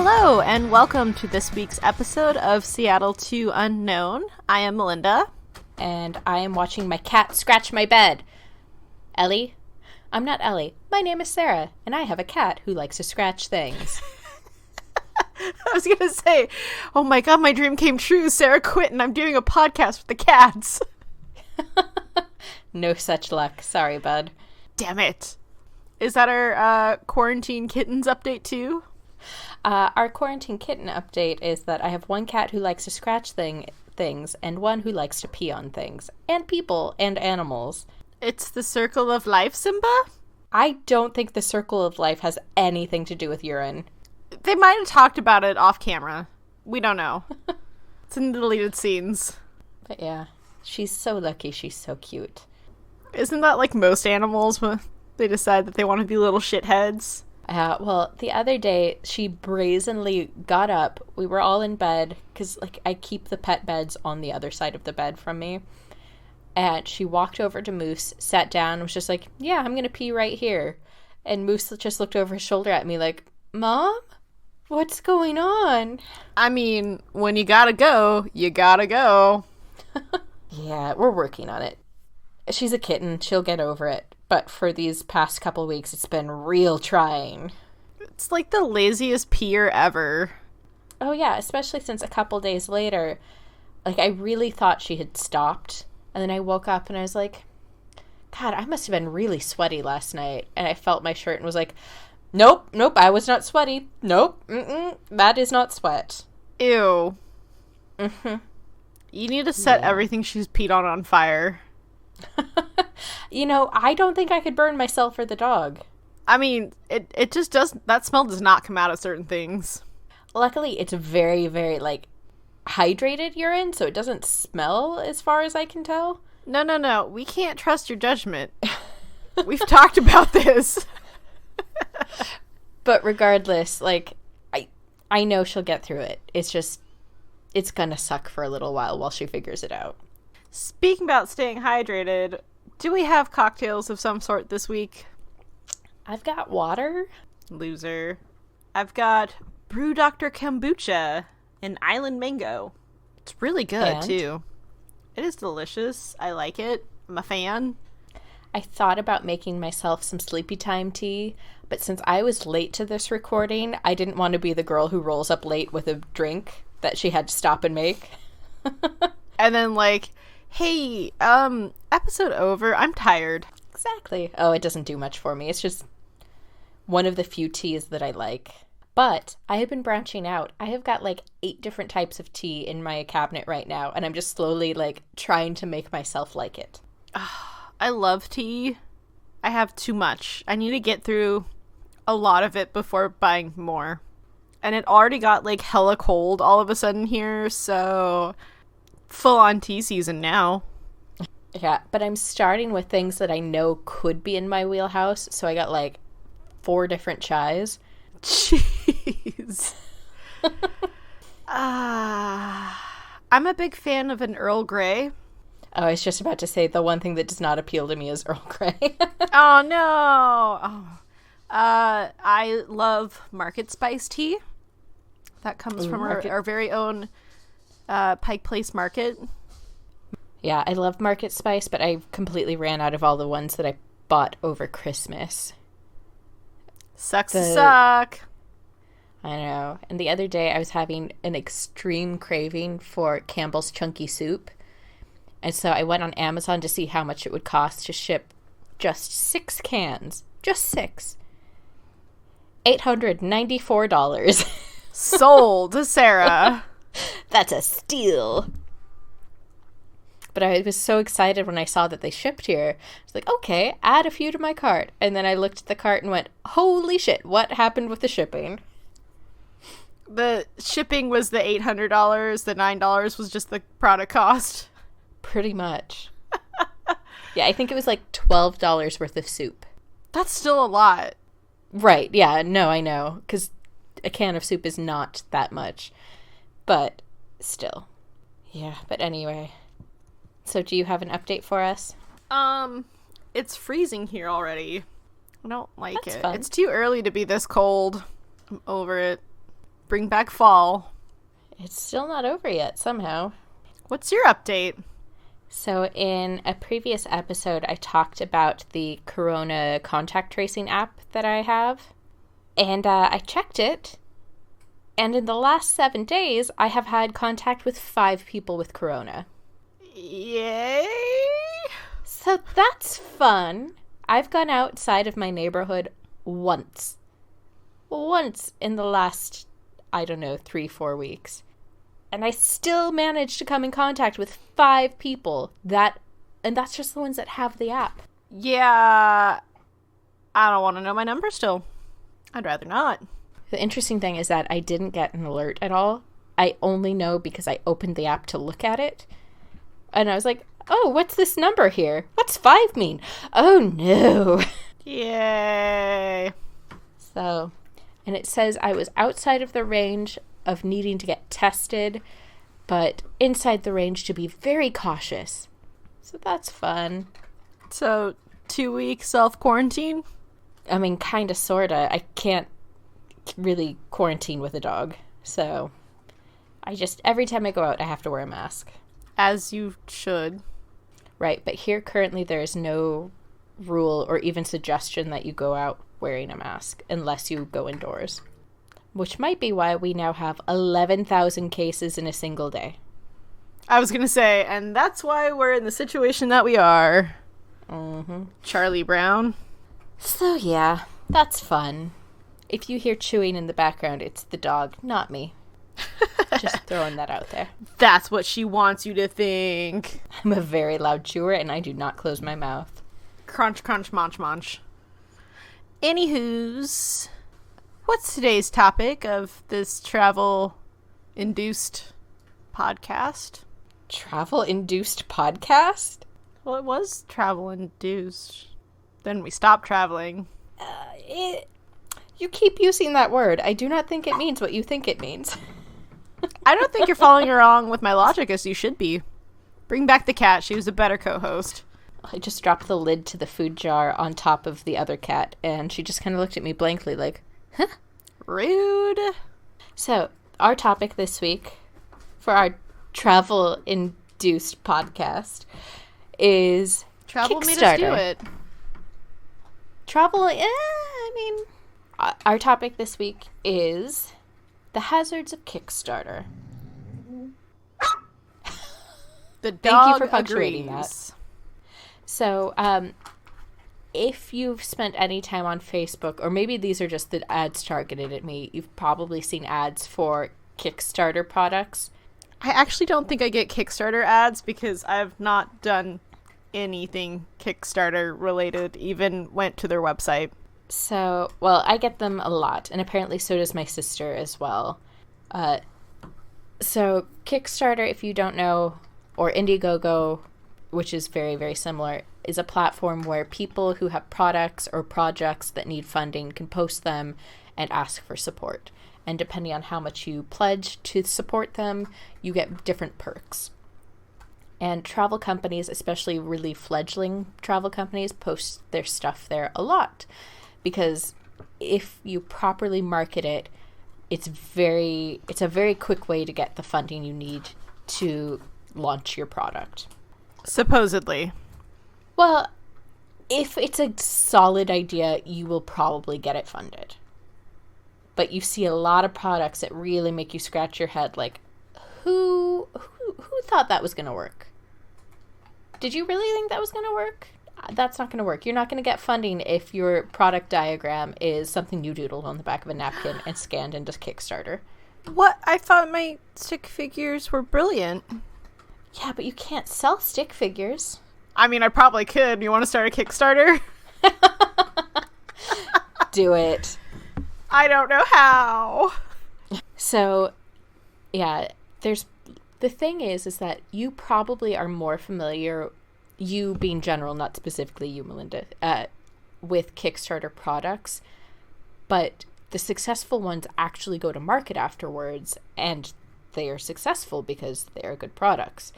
Hello, and welcome to this week's episode of Seattle to Unknown. I am Mellinda. And I am watching my cat scratch my bed. Ellie? I'm not Ellie. My name is Sarah, and I have a cat who likes to scratch things. I was going to say, oh my god, my dream came true. Sarah quit, and I'm doing a podcast with the cats. No such luck. Sorry, bud. Damn it. Is that our quarantine kittens update too? Our quarantine kitten update is that I have one cat who likes to scratch things and one who likes to pee on things and people and animals. It's the circle of life, Simba? I don't think the circle of life has anything to do with urine. They might have talked about it off camera. We don't know. It's in the deleted scenes. But yeah, she's so lucky. She's so cute. Isn't that like most animals when they decide that they want to be little shitheads? Well, the other day, she brazenly got up. We were all in bed, because, I keep the pet beds on the other side of the bed from me. And she walked over to Moose, sat down, and was just like, yeah, I'm going to pee right here. And Moose just looked over his shoulder at me like, Mom? What's going on? I mean, when you gotta go, you gotta go. Yeah, we're working on it. She's a kitten. She'll get over it. But for these past couple weeks, it's been real trying. It's like the laziest peer ever. Oh, yeah, especially since a couple days later, I really thought she had stopped. And then I woke up and I was like, God, I must have been really sweaty last night. And I felt my shirt and was like, nope, I was not sweaty. Nope, that is not sweat. Ew. Mm-hmm. You need to set everything she's peed on fire. I don't think I could burn myself or the dog. I mean, it just does, that smell does not come out of certain things. Luckily, it's very, very, hydrated urine, so it doesn't smell as far as I can tell. No. We can't trust your judgment. We've talked about this. But regardless, I know she'll get through it. It's just, it's gonna suck for a little while she figures it out. Speaking about staying hydrated, do we have cocktails of some sort this week? I've got water. Loser. I've got Brew Dr. Kombucha and Island Mango. It's really good, too. It is delicious. I like it. I'm a fan. I thought about making myself some sleepy time tea, but since I was late to this recording, I didn't want to be the girl who rolls up late with a drink that she had to stop and make. And then hey, episode over, I'm tired. Exactly. Oh, it doesn't do much for me. It's just one of the few teas that I like. But I have been branching out. I have got 8 different types of tea in my cabinet right now, and I'm just slowly trying to make myself like it. I love tea. I have too much. I need to get through a lot of it before buying more. And it already got hella cold all of a sudden here, so full on tea season now. Yeah, but I'm starting with things that I know could be in my wheelhouse, so I got 4 different chais. Jeez. I'm a big fan of an Earl Grey. Oh, I was just about to say the one thing that does not appeal to me is Earl Grey. Oh, no. Oh. I love Market Spice tea. That comes from our very own Pike Place Market. Yeah, I love Market Spice, but I completely ran out of all the ones that I bought over Christmas. Sucks to suck. I know. And the other day I was having an extreme craving for Campbell's Chunky Soup. And so I went on Amazon to see how much it would cost to ship just 6 cans. Just 6. $894. Sold, Sarah. That's a steal. But I was so excited when I saw that they shipped here. I was like, okay, add a few to my cart. And then I looked at the cart and went, holy shit, what happened with the shipping? The shipping was the $800. The $9 was just the product cost. Pretty much. Yeah, I think it was $12 worth of soup. That's still a lot. Right, yeah, no, I know. Because a can of soup is not that much. But still. Yeah, but anyway. So do you have an update for us? It's freezing here already. I don't like That's it. fun. It's too early to be this cold. I'm over it. bring back fall. It's still not over yet, somehow. What's your update? So in a previous episode, I talked about the Corona contact tracing app that I have. And I checked it. And in the last 7 days, I have had contact with 5 people with Corona. Yay! So that's fun. I've gone outside of my neighborhood once. Once in the last, 3-4 weeks. And I still managed to come in contact with 5 people. And that's just the ones that have the app. Yeah. I don't want to know my number still. I'd rather not. The interesting thing is that I didn't get an alert at all. I only know because I opened the app to look at it. And I was like, oh, what's this number here? What's 5 mean? Oh, no. Yay. So, and it says I was outside of the range of needing to get tested, but inside the range to be very cautious. So that's fun. So, 2-week self-quarantine? I mean, kind of, sort of. I can't really quarantine with a dog. So, every time I go out, I have to wear a mask. As you should. Right, but here currently there is no rule or even suggestion that you go out wearing a mask unless you go indoors. Which might be why we now have 11,000 cases in a single day. I was going to say, and that's why we're in the situation that we are. Mm-hmm. Charlie Brown. So yeah, that's fun. If you hear chewing in the background, it's the dog, not me. Just throwing that out there. That's what she wants you to think. I'm a very loud chewer and I do not close my mouth. Crunch, crunch, munch, munch. Anywho's, what's today's topic of this travel-induced podcast? Travel-induced podcast? Well, it was travel-induced. Then we stopped traveling. You keep using that word. I do not think it means what you think it means. I don't think you're following along with my logic as you should be. Bring back the cat. She was a better co-host. I just dropped the lid to the food jar on top of the other cat, and she just kind of looked at me blankly like, huh? Rude. So, our topic this week for our travel-induced podcast is Travel Kickstarter. made us do it. Travel, our topic this week is the hazards of Kickstarter. The dog Thank you for punctuating agrees. that. So, if you've spent any time on Facebook, or maybe these are just the ads targeted at me, you've probably seen ads for Kickstarter products. I actually don't think I get Kickstarter ads because I've not done anything Kickstarter related, even went to their website. So, well, I get them a lot, and apparently so does my sister as well. So, Kickstarter, if you don't know, or Indiegogo, which is very, very similar, is a platform where people who have products or projects that need funding can post them and ask for support. And depending on how much you pledge to support them, you get different perks. And travel companies, especially really fledgling travel companies, post their stuff there a lot. Because if you properly market it, it's a very quick way to get the funding you need to launch your product. Supposedly. Well, if it's a solid idea, you will probably get it funded. But you see a lot of products that really make you scratch your head like, who thought that was going to work? Did you really think that was going to work? That's not going to work. You're not going to get funding if your product diagram is something you doodled on the back of a napkin and scanned into Kickstarter. What? I thought my stick figures were brilliant. Yeah, but you can't sell stick figures. I mean, I probably could. You want to start a Kickstarter? Do it. I don't know how. So, yeah, the thing is that you probably are more familiar, you being general, not specifically you, Mellinda, with Kickstarter products, but the successful ones actually go to market afterwards, and they are successful because they are good products.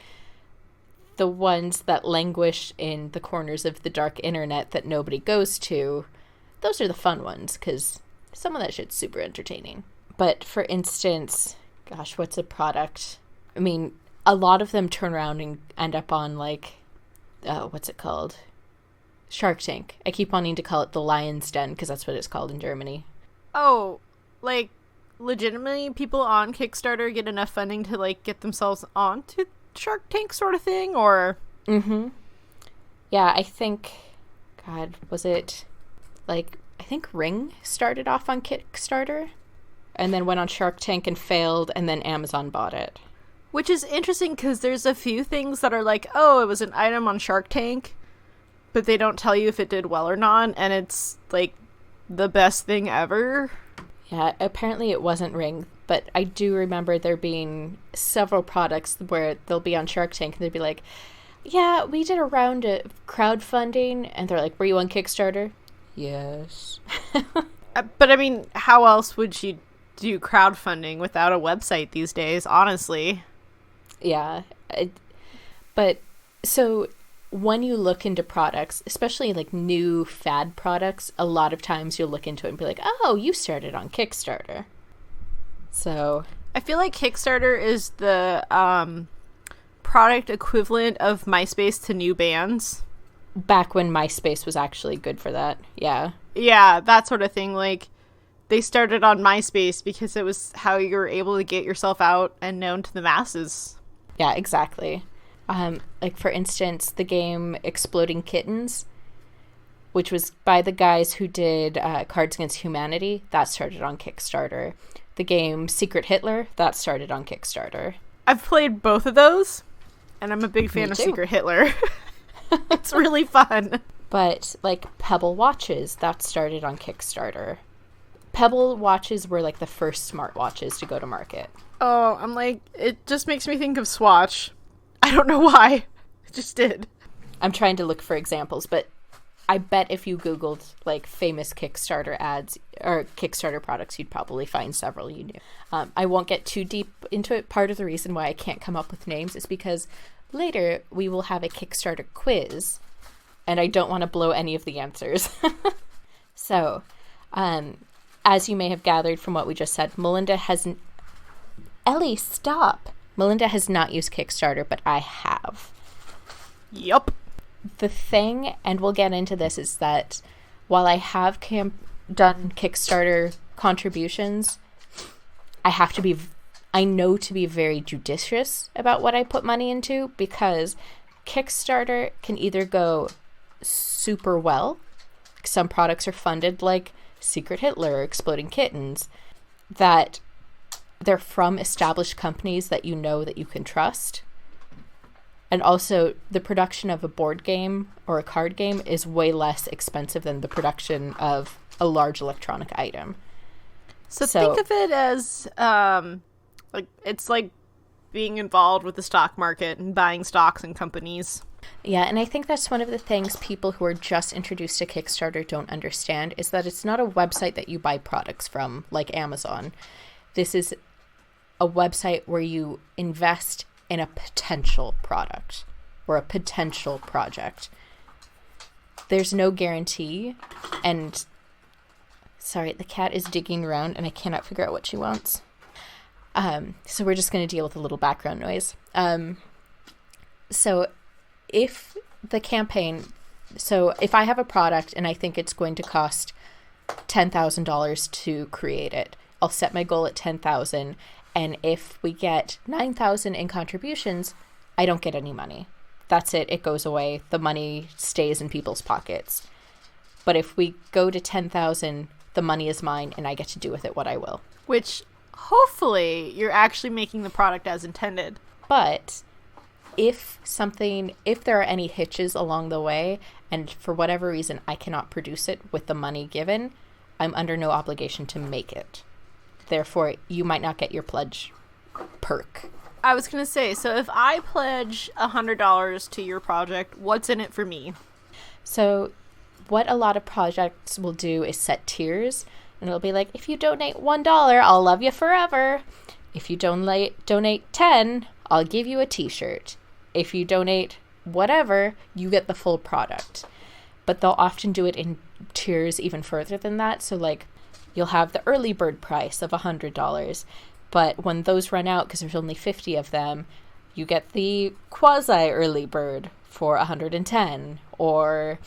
The ones that languish in the corners of the dark internet that nobody goes to, those are the fun ones, because some of that shit's super entertaining. But for instance, gosh, what's a product? I mean, a lot of them turn around and end up on like, what's it called? Shark Tank. I keep wanting to call it the Lion's Den because that's what it's called in Germany. Oh, like, legitimately people on Kickstarter get enough funding to, like, get themselves onto Shark Tank sort of thing, or? Mm-hmm. Yeah, I think, God, was it, like, I think Ring started off on Kickstarter and then went on Shark Tank and failed, and then Amazon bought it. Which is interesting because there's a few things that are like, oh, it was an item on Shark Tank, but they don't tell you if it did well or not, and it's, like, the best thing ever. Yeah, apparently it wasn't Ring, but I do remember there being several products where they'll be on Shark Tank and they'll be like, yeah, we did a round of crowdfunding, and they're like, were you on Kickstarter? Yes. But I mean, how else would you do crowdfunding without a website these days, honestly? Yeah. But so when you look into products, especially like new fad products, a lot of times you'll look into it and be like, oh, you started on Kickstarter. So I feel like Kickstarter is the product equivalent of MySpace to new bands. Back when MySpace was actually good for that. Yeah. Yeah, that sort of thing. Like, they started on MySpace because it was how you were able to get yourself out and known to the masses. Yeah, exactly. Like, for instance, the game Exploding Kittens, which was by the guys who did Cards Against Humanity, that started on Kickstarter. The game Secret Hitler, that started on Kickstarter. I've played both of those, and I'm a big fan of Secret Hitler. It's really fun. But, like, Pebble watches, that started on Kickstarter. Pebble watches were, like, the first smartwatches to go to market. Oh, I'm like, it just makes me think of Swatch. I don't know why. It just did. I'm trying to look for examples, but I bet if you Googled, like, famous Kickstarter ads or Kickstarter products, you'd probably find several you knew. I won't get too deep into it. Part of the reason why I can't come up with names is because later we will have a Kickstarter quiz, and I don't want to blow any of the answers. So, as you may have gathered from what we just said, Mellinda hasn't... Ellie, stop! Mellinda has not used Kickstarter, but I have. Yup. The thing, and we'll get into this, is that while I have done Kickstarter contributions, I know to be very judicious about what I put money into, because Kickstarter can either go super well. Some products are funded like Secret Hitler or Exploding Kittens, that they're from established companies that you know that you can trust. And also, the production of a board game or a card game is way less expensive than the production of a large electronic item. So think of it as, like, it's like being involved with the stock market and buying stocks in companies. Yeah, and I think that's one of the things people who are just introduced to Kickstarter don't understand, is that it's not a website that you buy products from, like Amazon. This is a website where you invest in a potential product or a potential project. There's no guarantee, and sorry, the cat is digging around and I cannot figure out what she wants. So we're just going to deal with a little background noise. So if I have a product and I think it's going to cost $10,000 to create it, I'll set my goal at $10,000, and if we get $9,000 in contributions, I don't get any money. That's it. It goes away. The money stays in people's pockets. But if we go to $10,000, the money is mine and I get to do with it what I will. Which, hopefully, you're actually making the product as intended. But if there are any hitches along the way, and for whatever reason I cannot produce it with the money given, I'm under no obligation to make it. Therefore, you might not get your pledge perk. I was going to say, so if I pledge $100 to your project, what's in it for me? So what a lot of projects will do is set tiers, and it'll be like, if you donate $1, I'll love you forever. If you donate $10, I'll give you a t-shirt. If you donate whatever, you get the full product. But they'll often do it in tiers even further than that. So, like, you'll have the early bird price of $100. But when those run out, because there's only 50 of them, you get the quasi early bird for 110, or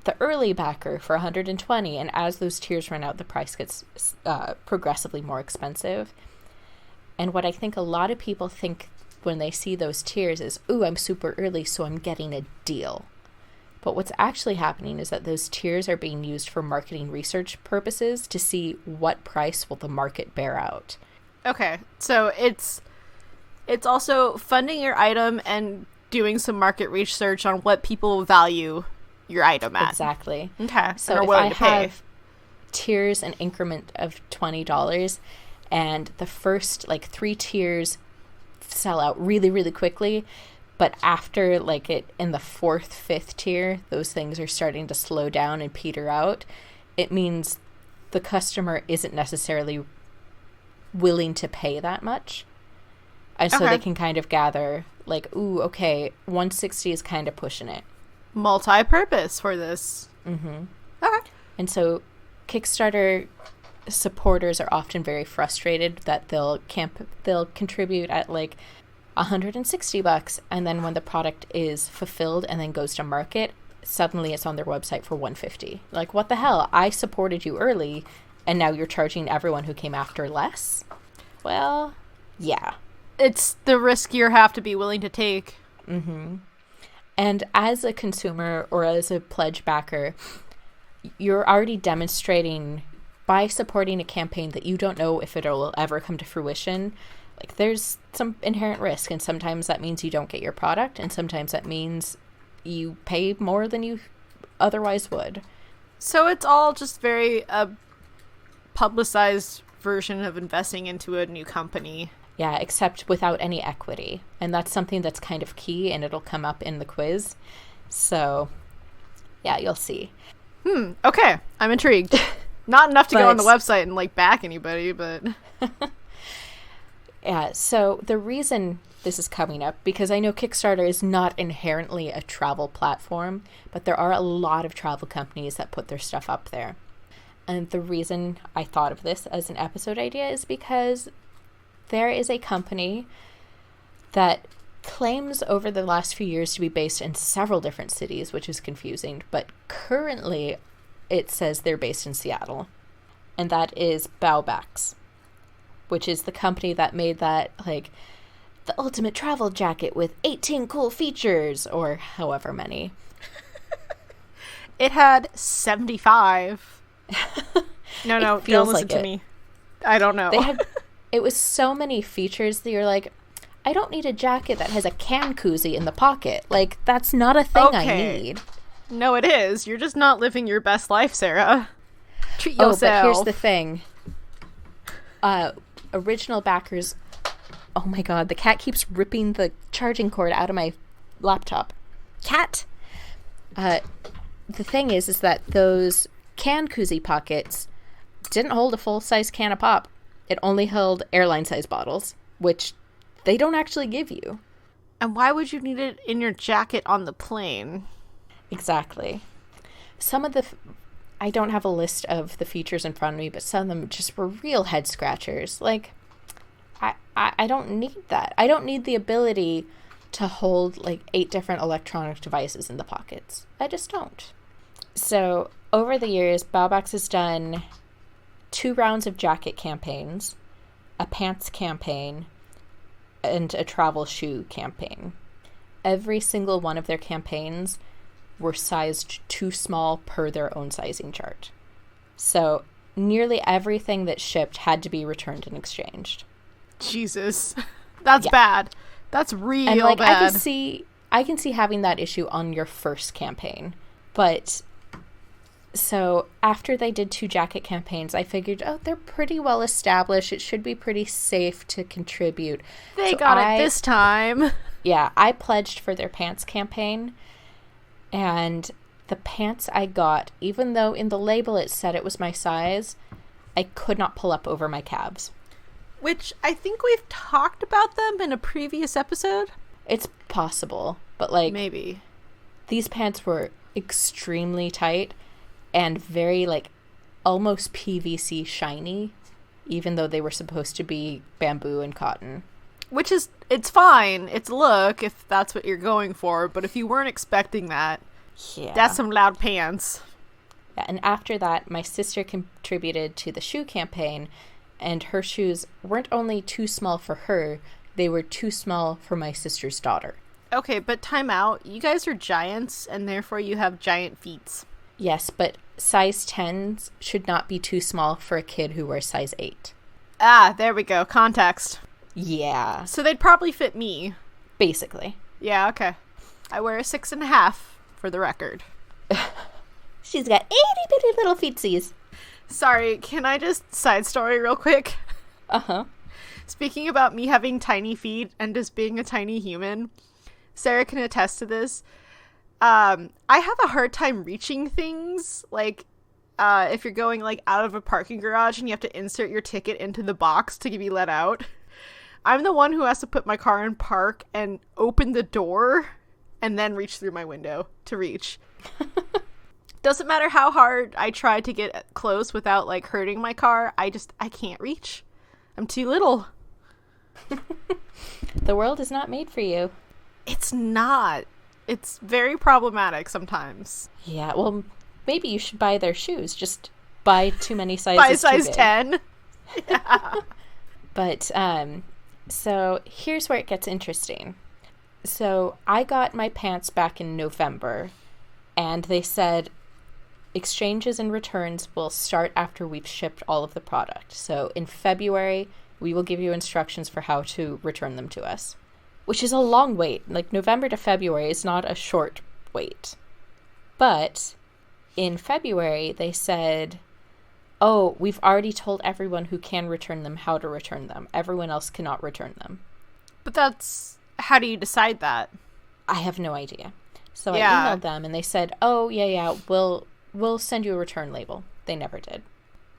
the early backer for 120. And as those tiers run out, the price gets progressively more expensive. And what I think a lot of people think when they see those tiers is, ooh, I'm super early, so I'm getting a deal. But what's actually happening is that those tiers are being used for marketing research purposes to see what price will the market bear out. Okay, so it's also funding your item and doing some market research on what people value your item at. Exactly. Okay, so if I have tiers an increment of $20, and the first 3 tiers sell out really, really quickly, but after it in the 4th, 5th tier, those things are starting to slow down and peter out, it means the customer isn't necessarily willing to pay that much. And so they can kind of gather, ooh, okay, 160 is kind of pushing it. Multi-purpose for this. Mm-hmm. Okay. And so Kickstarter supporters are often very frustrated that they'll contribute at $160, and then when the product is fulfilled and then goes to market, suddenly it's on their website for $150. What the hell? I supported you early, and now you're charging everyone who came after less? Well, yeah. It's the risk you have to be willing to take. Mm-hmm. And as a consumer or as a pledge backer, you're already demonstrating by supporting a campaign that you don't know if it will ever come to fruition. There's some inherent risk, and sometimes that means you don't get your product, and sometimes that means you pay more than you otherwise would. So it's all just very publicized version of investing into a new company. Yeah, except without any equity. And that's something that's kind of key, and it'll come up in the quiz. So, yeah, you'll see. Okay. I'm intrigued. Not enough to go on the website and, back anybody, but... Yeah, so the reason this is coming up, because I know Kickstarter is not inherently a travel platform, but there are a lot of travel companies that put their stuff up there. And the reason I thought of this as an episode idea is because there is a company that claims over the last few years to be based in several different cities, which is confusing, but currently it says they're based in Seattle. And that is Baobacks, which is the company that made that, the ultimate travel jacket with 18 cool features, or however many. It had 75. No, don't listen to me. I don't know. It was so many features that you're like, I don't need a jacket that has a can koozie in the pocket. That's not a thing I need. No, it is. You're just not living your best life, Sarah. Treat yourself. But here's the thing. Original backers... Oh my god, the cat keeps ripping the charging cord out of my laptop. Cat! The thing is that those can koozie pockets didn't hold a full-size can of pop. It only held airline-size bottles, which they don't actually give you. And why would you need it in your jacket on the plane? Exactly. Some of the... I don't have a list of the features in front of me, but some of them just were real head-scratchers. I don't need that. I don't need the ability to hold 8 different electronic devices in the pockets. I just don't. So, over the years, Baobacks has done 2 rounds of jacket campaigns, a pants campaign, and a travel shoe campaign. Every single one of their campaigns were sized too small per their own sizing chart. So nearly everything that shipped had to be returned and exchanged. Jesus. That's bad. That's real and, bad. I can see having that issue on your first campaign. But so after they did 2 jacket campaigns, I figured, they're pretty well established. It should be pretty safe to contribute. They got it this time. Yeah, I pledged for their pants campaign. And the pants I got, even though in the label it said it was my size, I could not pull up over my calves. Which I think we've talked about them in a previous episode. It's possible, but maybe. These pants were extremely tight and very almost PVC shiny, even though they were supposed to be bamboo and cotton. Which is, it's fine. It's a look if that's what you're going for. But if you weren't expecting that, Yeah. that's some loud pants. Yeah, and after that, my sister contributed to the shoe campaign, and her shoes weren't only too small for her, they were too small for my sister's daughter. Okay, but time out. You guys are giants, and therefore you have giant feet. Yes, but size 10s should not be too small for a kid who wears size 8. Ah, there we go. Context. Yeah. So they'd probably fit me. Basically. Yeah, okay. I wear a 6.5, for the record. She's got itty bitty little feetsies. Sorry, can I just side story real quick? Uh-huh. Speaking about me having tiny feet and just being a tiny human, Sarah can attest to this. I have a hard time reaching things, like, if you're going, like, out of a parking garage and you have to insert your ticket into the box to be let out. I'm the one who has to put my car in park and open the door and then reach through my window to reach. Doesn't matter how hard I try to get close without, like, hurting my car. I can't reach. I'm too little. The world is not made for you. It's not. It's very problematic sometimes. Yeah, well, maybe you should buy their shoes. Just buy too many sizes. Buy size 10. Yeah. But, so here's where it gets interesting. So I got my pants back in November, and they said exchanges and returns will start after we've shipped all of the product. So in February, we will give you instructions for how to return them to us, which is a long wait. Like, November to February is not a short wait. But in February, they said, oh, we've already told everyone who can return them how to return them. Everyone else cannot return them. But how do you decide that? I have no idea. So Yeah. I emailed them and they said, oh, yeah, we'll send you a return label. They never did.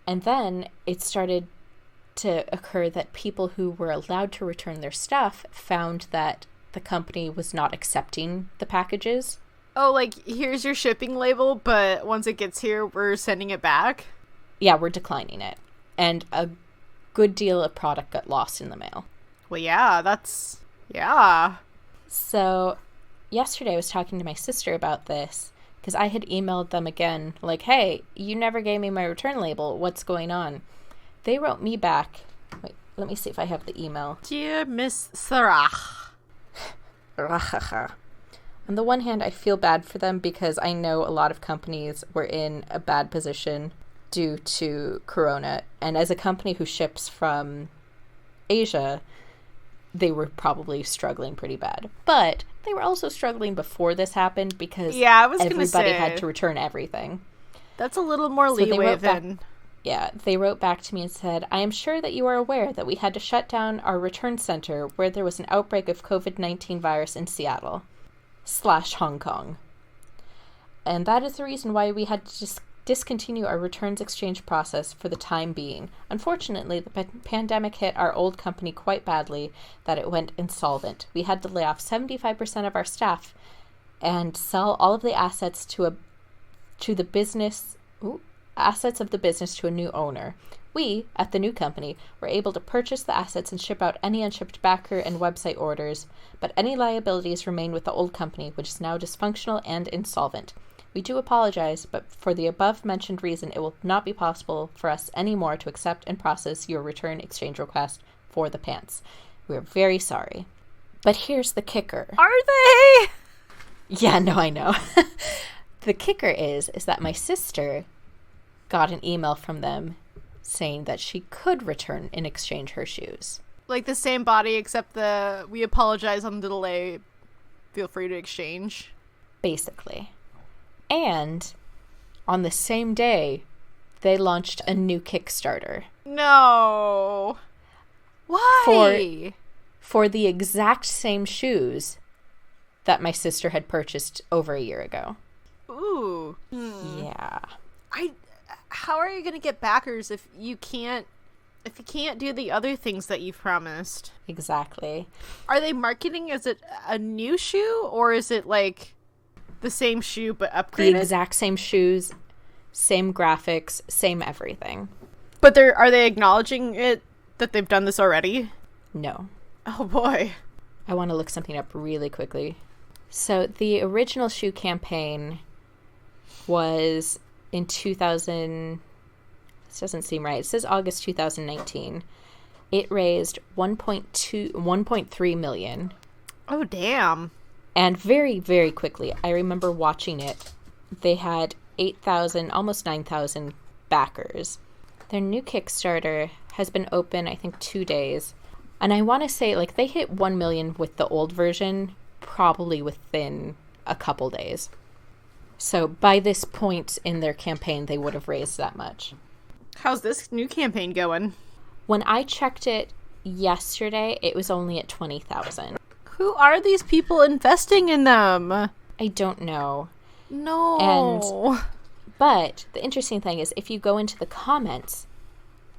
And then it started to occur that people who were allowed to return their stuff found that the company was not accepting the packages. Oh, like, here's your shipping label, but once it gets here, we're sending it back? Yeah, we're declining it. And a good deal of product got lost in the mail. Well, yeah, yeah. So yesterday I was talking to my sister about this because I had emailed them again, like, hey, you never gave me my return label. What's going on? They wrote me back. Wait, let me see if I have the email. Dear Miss Sarah. On the one hand, I feel bad for them because I know a lot of companies were in a bad position due to Corona. And as a company who ships from Asia, they were probably struggling pretty bad. But they were also struggling before this happened because everybody had to return everything. That's a little more leeway than... Yeah, they wrote back to me and said, I am sure that you are aware that we had to shut down our return center where there was an outbreak of COVID-19 virus in Seattle / Hong Kong. And that is the reason why we had to discontinue our returns exchange process for the time being. Unfortunately, the pandemic hit our old company quite badly that it went insolvent. We had to lay off 75% of our staff and sell all of the assets assets of the business to a new owner. We, at the new company, were able to purchase the assets and ship out any unshipped backer and website orders, but any liabilities remain with the old company, which is now dysfunctional and insolvent. We do apologize, but for the above-mentioned reason, it will not be possible for us anymore to accept and process your return exchange request for the pants. We are very sorry. But here's the kicker. Are they? Yeah, no, I know. The kicker is that my sister got an email from them saying that she could return and exchange her shoes. Like the same body, except we apologize on the delay. Feel free to exchange. Basically. And on the same day, they launched a new Kickstarter. No. Why? For the exact same shoes that my sister had purchased over a year ago. Ooh. Yeah. How are you going to get backers if you can't do the other things that you've promised? Exactly. Are they marketing as a new shoe, or is it like the same shoe but upgraded? The exact same shoes, same graphics, same everything. But are they acknowledging it that they've done this already? No. Oh boy. I want to look something up really quickly. So the original shoe campaign was in 2000. This doesn't seem right. It says August 2019. It raised 1.3 million. Oh, damn. And very, very quickly, I remember watching it. They had 8,000, almost 9,000 backers. Their new Kickstarter has been open, I think, 2 days. And I want to say, like, they hit 1 million with the old version probably within a couple days. So by this point in their campaign, they would have raised that much. How's this new campaign going? When I checked it yesterday, it was only at 20,000. Who are these people investing in them? I don't know. No. But the interesting thing is, if you go into the comments,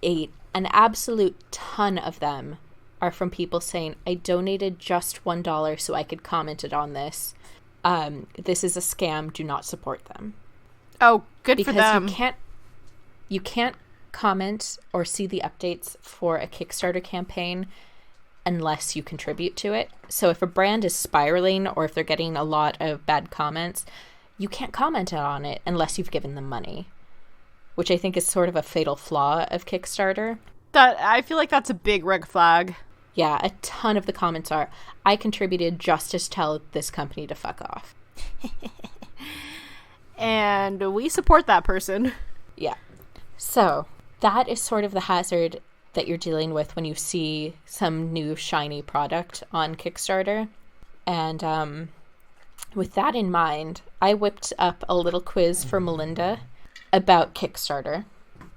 an absolute ton of them are from people saying, I donated just $1 so I could comment it on this. This is a scam. Do not support them. Oh, good for them. Because you can't comment or see the updates for a Kickstarter campaign unless you contribute to it. So if a brand is spiraling or if they're getting a lot of bad comments, you can't comment on it unless you've given them money, which I think is sort of a fatal flaw of Kickstarter. I feel like that's a big red flag. Yeah, a ton of the comments are, I contributed just to tell this company to fuck off. And we support that person. Yeah. So that is sort of the hazard that you're dealing with when you see some new shiny product on Kickstarter. And with that in mind, I whipped up a little quiz for Mellinda about Kickstarter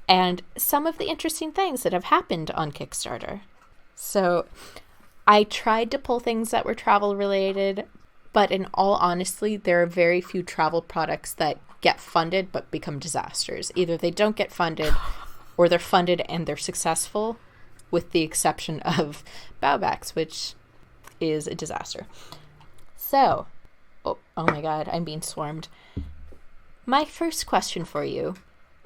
and some of the interesting things that have happened on Kickstarter. So I tried to pull things that were travel related, but in all honesty, there are very few travel products that get funded but become disasters. Either they don't get funded or they're funded and they're successful, with the exception of Bowbacks, which is a disaster. So, oh my god, I'm being swarmed. My first question for you,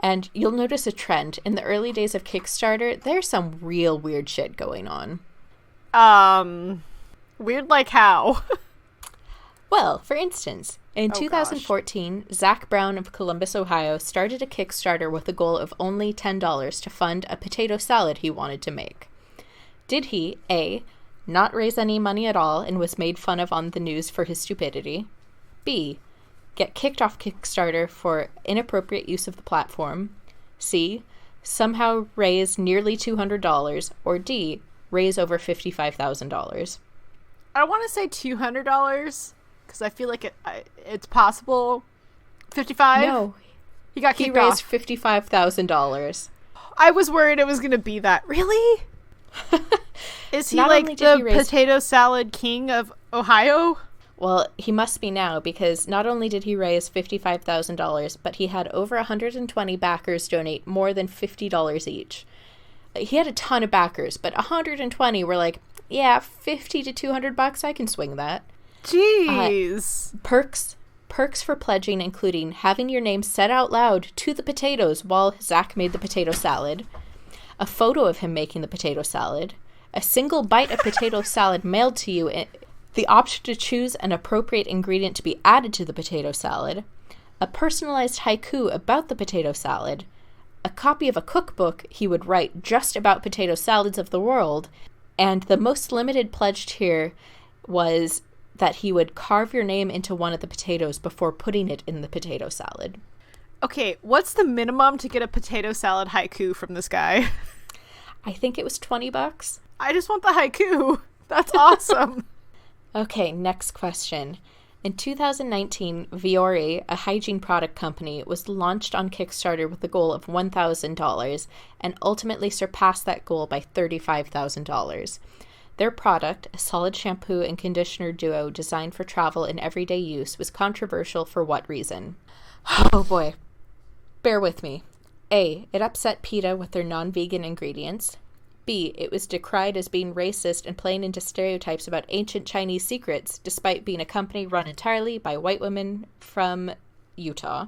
and you'll notice a trend. In the early days of Kickstarter, there's some real weird shit going on. Weird like how? Well, for instance, in 2014, Zach Brown of Columbus, Ohio, started a Kickstarter with a goal of only $10 to fund a potato salad he wanted to make. Did he, A, not raise any money at all and was made fun of on the news for his stupidity? B, get kicked off Kickstarter for inappropriate use of the platform? C, somehow raise nearly $200? Or D, raise over $55,000? I want to say $200 because I feel like it's possible. 55? No. He got kicked off. He raised $55,000. I was worried it was going to be that. Really? Is he Not like the potato salad king of Ohio? Well, he must be now, because not only did he raise $55,000, but he had over 120 backers donate more than $50 each. He had a ton of backers, but 120 were like, yeah, $50 to $200, I can swing that. Jeez. Perks for pledging, including having your name said out loud to the potatoes while Zach made the potato salad, a photo of him making the potato salad, a single bite of potato salad mailed to you, the option to choose an appropriate ingredient to be added to the potato salad, a personalized haiku about the potato salad, a copy of a cookbook he would write just about potato salads of the world, and the most limited pledge tier was that he would carve your name into one of the potatoes before putting it in the potato salad. Okay, what's the minimum to get a potato salad haiku from this guy? I think it was $20. I just want the haiku. That's awesome. Okay, next question. In 2019, Viore, a hygiene product company, was launched on Kickstarter with the goal of $1,000 and ultimately surpassed that goal by $35,000. Their product, a solid shampoo and conditioner duo designed for travel and everyday use, was controversial for what reason? Oh boy. Bear with me. A, it upset PETA with their non-vegan ingredients. B, it was decried as being racist and playing into stereotypes about ancient Chinese secrets, despite being a company run entirely by white women from Utah.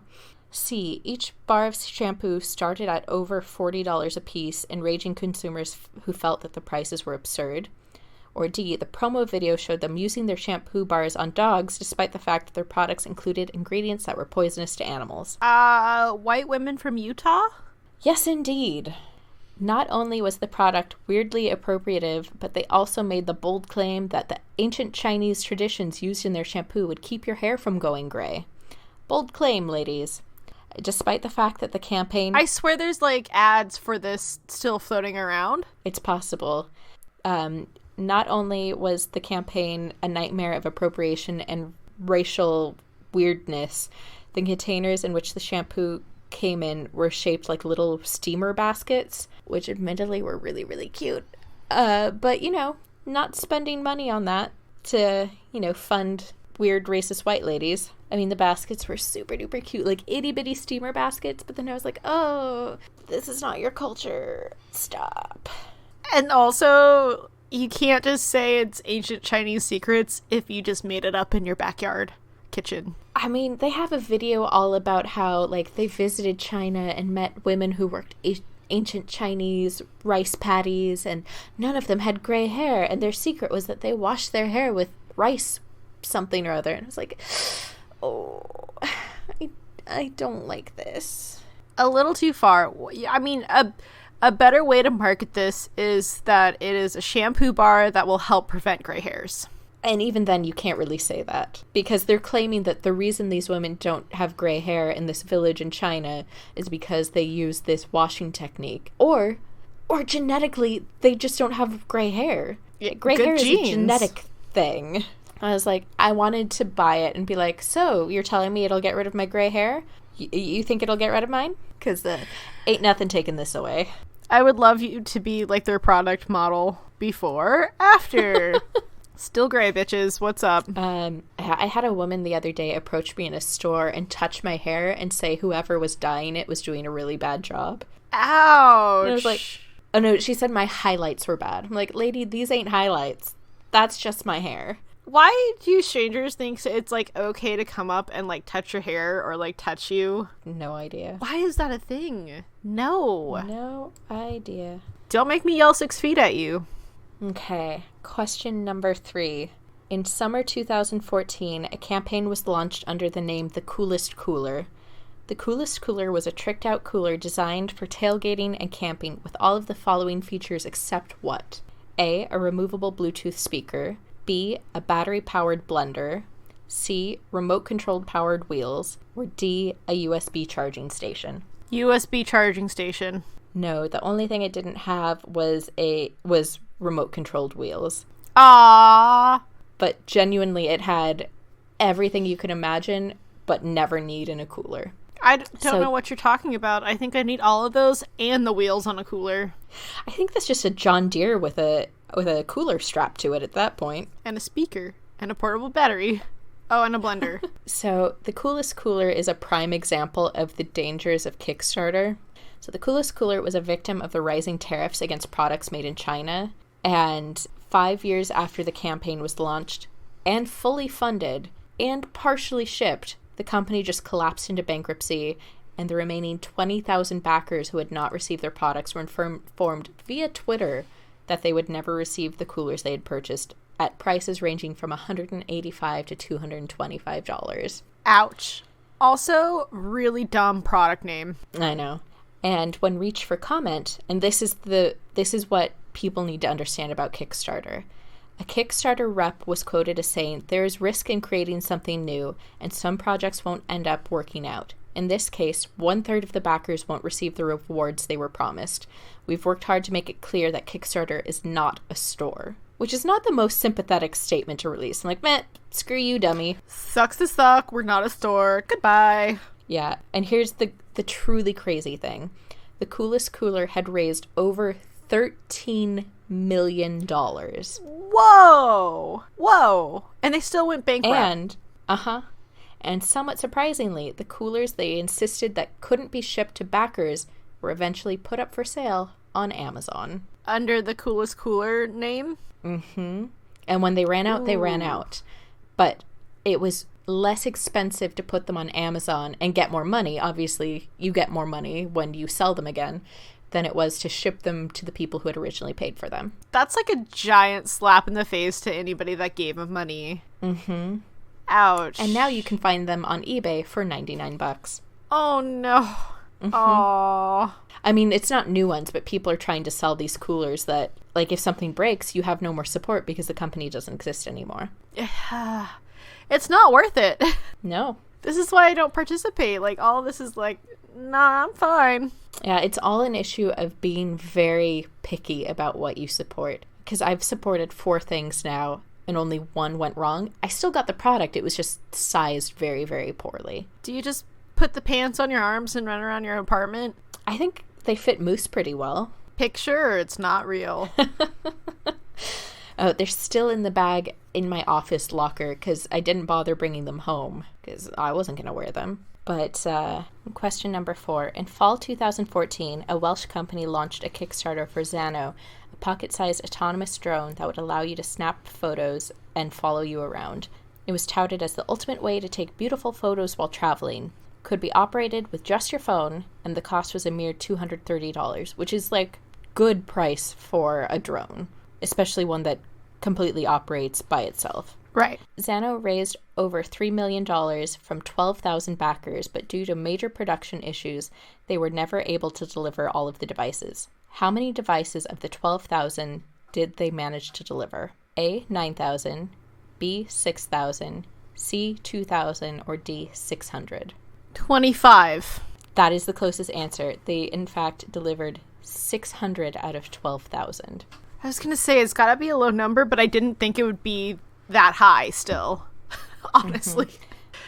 C. Each bar of shampoo started at over $40 a piece, enraging consumers who felt that the prices were absurd. Or D. The promo video showed them using their shampoo bars on dogs despite the fact that their products included ingredients that were poisonous to animals. White women from Utah? Yes, indeed. Not only was the product weirdly appropriative, but they also made the bold claim that the ancient Chinese traditions used in their shampoo would keep your hair from going gray. Bold claim, ladies. Despite the fact that the campaign... I swear there's, like, ads for this still floating around. It's possible. Not only was the campaign a nightmare of appropriation and racial weirdness, the containers in which the shampoo came in were shaped like little steamer baskets, which admittedly were really, really cute. But, you know, not spending money on that to, you know, fund weird racist white ladies. I mean, the baskets were super duper cute, like itty bitty steamer baskets, but then I was like, oh, this is not your culture. Stop. And also, you can't just say it's ancient Chinese secrets if you just made it up in your backyard kitchen. I mean, they have a video all about how, like, they visited China and met women who worked ancient Chinese rice paddies, and none of them had gray hair, and their secret was that they washed their hair with rice something or other. And I was like, oh, I don't like this. A little too far. I mean, a better way to market this is that it is a shampoo bar that will help prevent gray hairs. And even then, you can't really say that, because they're claiming that the reason these women don't have gray hair in this village in China is because they use this washing technique. Or genetically, they just don't have gray hair. Gray hair is a genetic thing. I was like, I wanted to buy it and be like, so, you're telling me it'll get rid of my gray hair? You think it'll get rid of mine? Because ain't nothing taking this away. I would love you to be like their product model before, after. Still gray, bitches. What's up? I had a woman the other day approach me in a store and touch my hair and say whoever was dyeing it was doing a really bad job. Ouch. And I was like, oh no, she said my highlights were bad. I'm like, lady, these ain't highlights. That's just my hair. Why do strangers think it's, like, okay to come up and, like, touch your hair or, like, touch you? No idea. Why is that a thing? No. No idea. Don't make me yell 6 feet at you. Okay, question number 3. In summer 2014, a campaign was launched under the name The Coolest Cooler. The Coolest Cooler was a tricked-out cooler designed for tailgating and camping with all of the following features except what? A. A removable Bluetooth speaker. B. A battery-powered blender. C. Remote-controlled powered wheels. Or D. A USB charging station. USB charging station. No, the only thing it didn't have was remote-controlled wheels. Aww. But genuinely, it had everything you could imagine, but never need in a cooler. I don't know what you're talking about. I think I need all of those and the wheels on a cooler. I think that's just a John Deere with a cooler strapped to it at that point. And a speaker. And a portable battery. Oh, and a blender. So, the Coolest Cooler is a prime example of the dangers of Kickstarter. So, the Coolest Cooler was a victim of the rising tariffs against products made in China. And 5 years after the campaign was launched and fully funded and partially shipped, the company just collapsed into bankruptcy, and the remaining 20,000 backers who had not received their products were informed via Twitter that they would never receive the coolers they had purchased at prices ranging from $185 to $225. Ouch. Also, really dumb product name. I know. And when reached for comment, and this is what people need to understand about Kickstarter. A Kickstarter rep was quoted as saying, "There is risk in creating something new, and some projects won't end up working out. In this case, 1/3 of the backers won't receive the rewards they were promised. We've worked hard to make it clear that Kickstarter is not a store." Which is not the most sympathetic statement to release. I'm like, meh, screw you, dummy. Sucks to suck. We're not a store. Goodbye. Yeah, and here's the truly crazy thing. The Coolest Cooler had raised over $13 million. Whoa! Whoa! And they still went bankrupt. And somewhat surprisingly, the coolers they insisted that couldn't be shipped to backers were eventually put up for sale on Amazon. Under the Coolest Cooler name? Mm-hmm. And when they ran out, they ran out. But it was less expensive to put them on Amazon and get more money. Obviously, you get more money when you sell them again than it was to ship them to the people who had originally paid for them. That's like a giant slap in the face to anybody that gave him money. Mm-hmm. Ouch. And now you can find them on eBay for $99. Oh, no. Mm-hmm. Oh. I mean, it's not new ones, but people are trying to sell these coolers that, like, if something breaks, you have no more support because the company doesn't exist anymore. It's not worth it. No. This is why I don't participate. Like, all this is like, nah, I'm fine. Yeah, it's all an issue of being very picky about what you support. Because I've supported 4 things now, and only 1 went wrong. I still got the product. It was just sized very, very poorly. Do you just put the pants on your arms and run around your apartment? I think they fit Moose pretty well. Picture, it's not real. Oh, they're still in the bag in my office locker because I didn't bother bringing them home because I wasn't going to wear them. But question number 4. In fall 2014, a Welsh company launched a Kickstarter for Xano, a pocket-sized autonomous drone that would allow you to snap photos and follow you around. It was touted as the ultimate way to take beautiful photos while traveling. Could be operated with just your phone, and the cost was a mere $230, which is like good price for a drone, especially one that completely operates by itself. Right. Xano raised over $3 million from 12,000 backers, but due to major production issues, they were never able to deliver all of the devices. How many devices of the 12,000 did they manage to deliver? A, 9,000, B, 6,000, C, 2,000, or D, 600? 25. That is the closest answer. They, in fact, delivered 600 out of 12,000. I was going to say, it's got to be a low number, but I didn't think it would be that high still, honestly. Mm-hmm.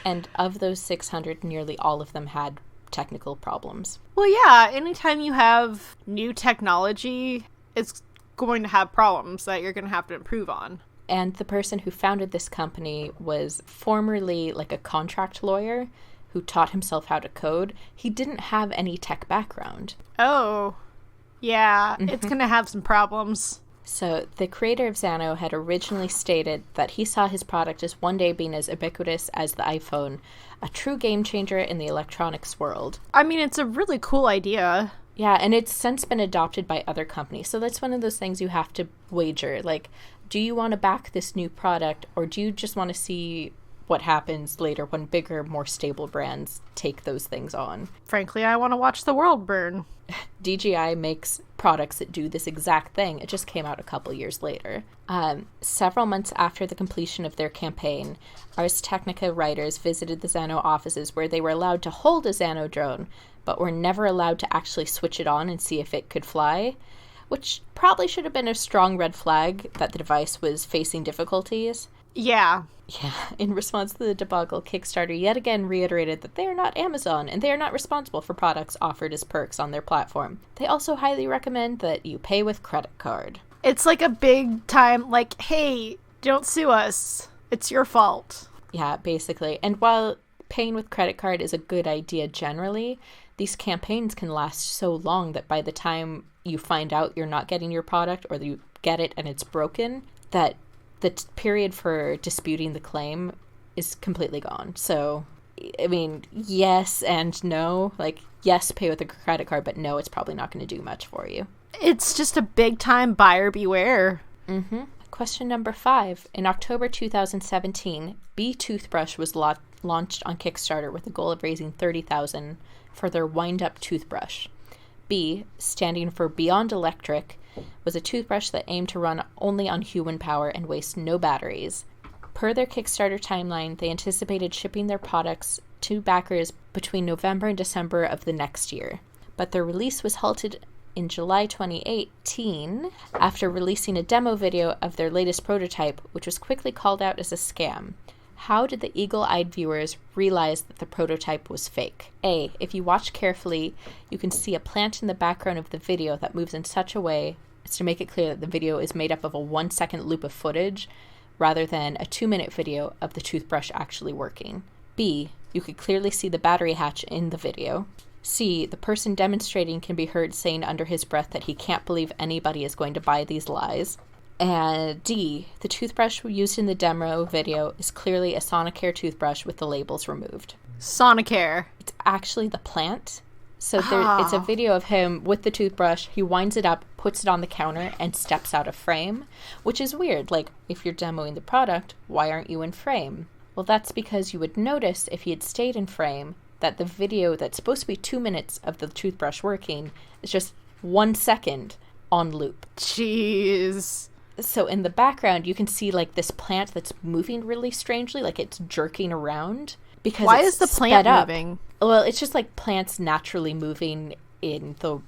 And of those 600, nearly all of them had technical problems. Well, yeah, anytime you have new technology, it's going to have problems that you're going to have to improve on. And the person who founded this company was formerly like a contract lawyer who taught himself how to code. He didn't have any tech background. Oh, yeah, it's going to have some problems. So the creator of Xano had originally stated that he saw his product as one day being as ubiquitous as the iPhone, a true game changer in the electronics world. I mean, it's a really cool idea. Yeah, and it's since been adopted by other companies. So that's one of those things you have to wager. Like, do you want to back this new product, or do you just want to see what happens later when bigger, more stable brands take those things on? Frankly, I want to watch the world burn. DJI makes products that do this exact thing. It just came out a couple years later. Several months after the completion of their campaign, Ars Technica writers visited the Xano offices where they were allowed to hold a Xano drone, but were never allowed to actually switch it on and see if it could fly, which probably should have been a strong red flag that the device was facing difficulties. Yeah. Yeah, in response to the debacle, Kickstarter yet again reiterated that they are not Amazon and they are not responsible for products offered as perks on their platform. They also highly recommend that you pay with credit card. It's like a big time, like, hey, don't sue us. It's your fault. Yeah, basically. And while paying with credit card is a good idea generally, these campaigns can last so long that by the time you find out you're not getting your product or you get it and it's broken, that the period for disputing the claim is completely gone. So, I mean, yes and no. Like, yes, pay with a credit card, but no, it's probably not going to do much for you. It's just a big time buyer beware. Mm-hmm. Question number 5. In October 2017, B Toothbrush was launched on Kickstarter with the goal of raising $30,000 for their wind-up toothbrush. B, standing for Beyond Electric, was a toothbrush that aimed to run only on human power and waste no batteries. Per their Kickstarter timeline, they anticipated shipping their products to backers between November and December of the next year. But their release was halted in July 2018 after releasing a demo video of their latest prototype, which was quickly called out as a scam. How did the eagle-eyed viewers realize that the prototype was fake? A, if you watch carefully, you can see a plant in the background of the video that moves in such a way as to make it clear that the video is made up of a 1-second loop of footage rather than a 2-minute video of the toothbrush actually working. B, you could clearly see the battery hatch in the video. C, the person demonstrating can be heard saying under his breath that he can't believe anybody is going to buy these lies. And D, the toothbrush used in the demo video is clearly a Sonicare toothbrush with the labels removed. Sonicare. It's actually the plant. So it's a video of him with the toothbrush. He winds it up, puts it on the counter, and steps out of frame, which is weird. Like, if you're demoing the product, why aren't you in frame? Well, that's because you would notice if he had stayed in frame that the video that's supposed to be 2 minutes of the toothbrush working is just 1 second on loop. Jeez. So in the background, you can see like this plant that's moving really strangely, like it's jerking around. Because why is the plant moving? Well, it's just like plants naturally moving in the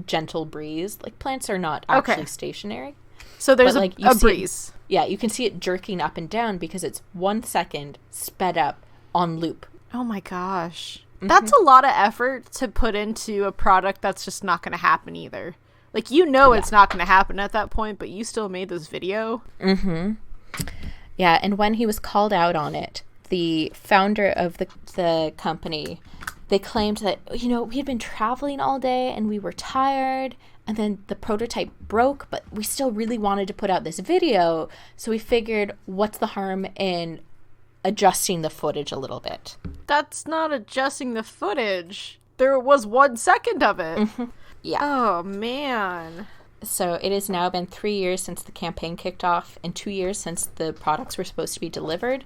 gentle breeze. Like plants are not actually stationary. So there's a breeze. You can see it jerking up and down because it's 1 second sped up on loop. Oh my gosh. Mm-hmm. That's a lot of effort to put into a product that's just not going to happen either. Like, it's not going to happen at that point, but you still made this video. Mm-hmm. Yeah, and when he was called out on it, the founder of the company, they claimed that, we had been traveling all day and we were tired, and then the prototype broke, but we still really wanted to put out this video, so we figured, what's the harm in adjusting the footage a little bit? That's not adjusting the footage. There was 1 second of it. Mm-hmm. Yeah. Oh, man. So it has now been 3 years since the campaign kicked off and 2 years since the products were supposed to be delivered.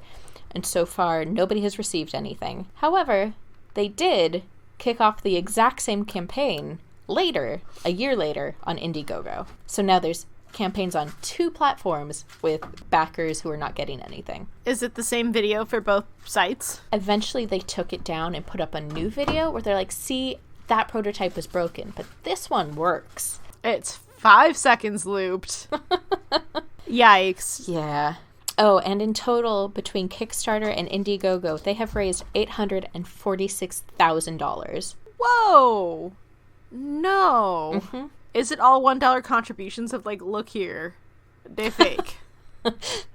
And so far, nobody has received anything. However, they did kick off the exact same campaign later, a year later, on Indiegogo. So now there's campaigns on 2 platforms with backers who are not getting anything. Is it the same video for both sites? Eventually, they took it down and put up a new video where they're like, see, that prototype was broken, but this one works. It's 5 seconds looped. Yikes. Yeah. Oh, and in total, between Kickstarter and Indiegogo, they have raised $846,000. Whoa! No. Mm-hmm. Is it all $1 contributions of, like, look here, they're fake? It's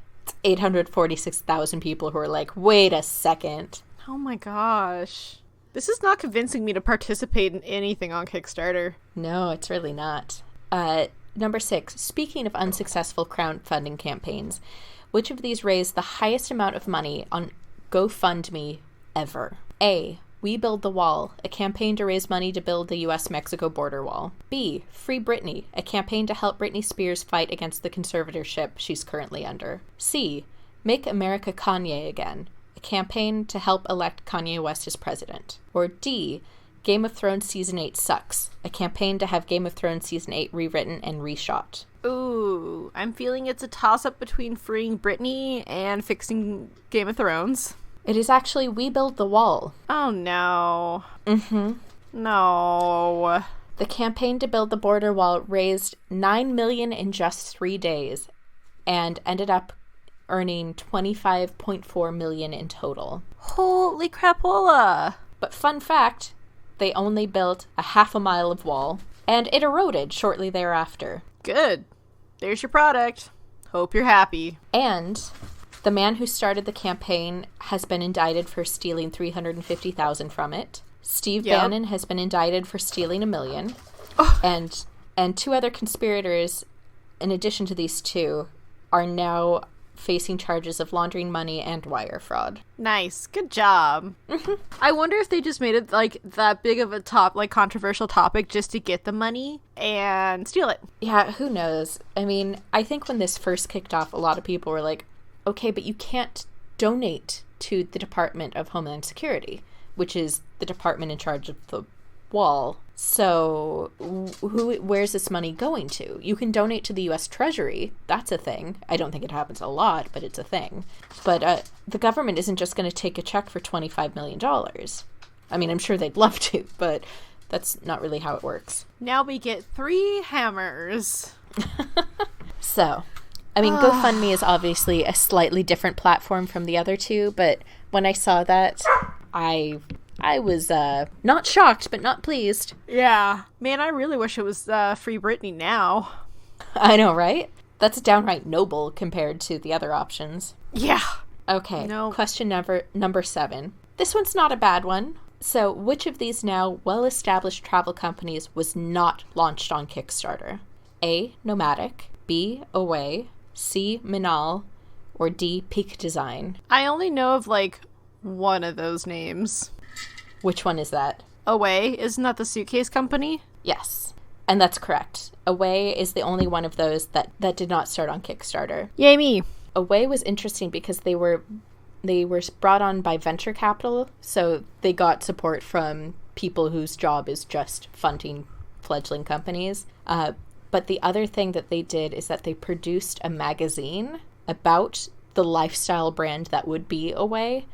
846,000 people who are like, wait a second. Oh my gosh. This is not convincing me to participate in anything on Kickstarter. No, it's really not. Number 6, speaking of unsuccessful crowdfunding campaigns, which of these raised the highest amount of money on GoFundMe ever? A, We Build the Wall, a campaign to raise money to build the U.S.-Mexico border wall. B, Free Britney, a campaign to help Britney Spears fight against the conservatorship she's currently under. C, Make America Kanye Again, a campaign to help elect Kanye West as president. Or D, Game of Thrones Season 8 Sucks, a campaign to have Game of Thrones Season 8 rewritten and reshot. Ooh, I'm feeling it's a toss-up between freeing Britney and fixing Game of Thrones. It is actually We Build the Wall. Oh, no. Mm-hmm. No. The campaign to build the border wall raised $9 million in just 3 days and ended up earning $25.4 million in total. Holy crapola. But fun fact, they only built a half a mile of wall, and it eroded shortly thereafter. Good. There's your product. Hope you're happy. And the man who started the campaign has been indicted for stealing $350,000 from it. Steve Bannon has been indicted for stealing $1 million. Oh. And 2 other conspirators, in addition to these 2, are now facing charges of laundering money and wire fraud. Nice. Good job. Mm-hmm. I wonder if they just made it like that big of a controversial topic just to get the money and steal it. Yeah, who knows? I mean, I think when this first kicked off, a lot of people were like, okay, but you can't donate to the Department of Homeland Security, which is the department in charge of the wall. So where's this money going to? You can donate to the U.S. Treasury. That's a thing. I don't think it happens a lot, but it's a thing. But the government isn't just going to take a check for $25 million. I mean, I'm sure they'd love to, but that's not really how it works. Now we get 3 hammers. So, I mean, GoFundMe is obviously a slightly different platform from the other 2, but when I saw that, I was not shocked, but not pleased. Yeah. Man, I really wish it was Free Britney now. I know, right? That's downright noble compared to the other options. Yeah. Okay, No. Question number 7. This one's not a bad one. So, which of these now well-established travel companies was not launched on Kickstarter? A, Nomadic. B, Away. C. Minal, or D. Peak Design. I only know of, like, one of those names. Which one is that? Away? Isn't that the suitcase company? Yes. And that's correct. Away is the only one of those that did not start on Kickstarter. Yay me! Away was interesting because they were brought on by venture capital, so they got support from people whose job is just funding fledgling companies. But the other thing that they did is that they produced a magazine about the lifestyle brand that would be Away,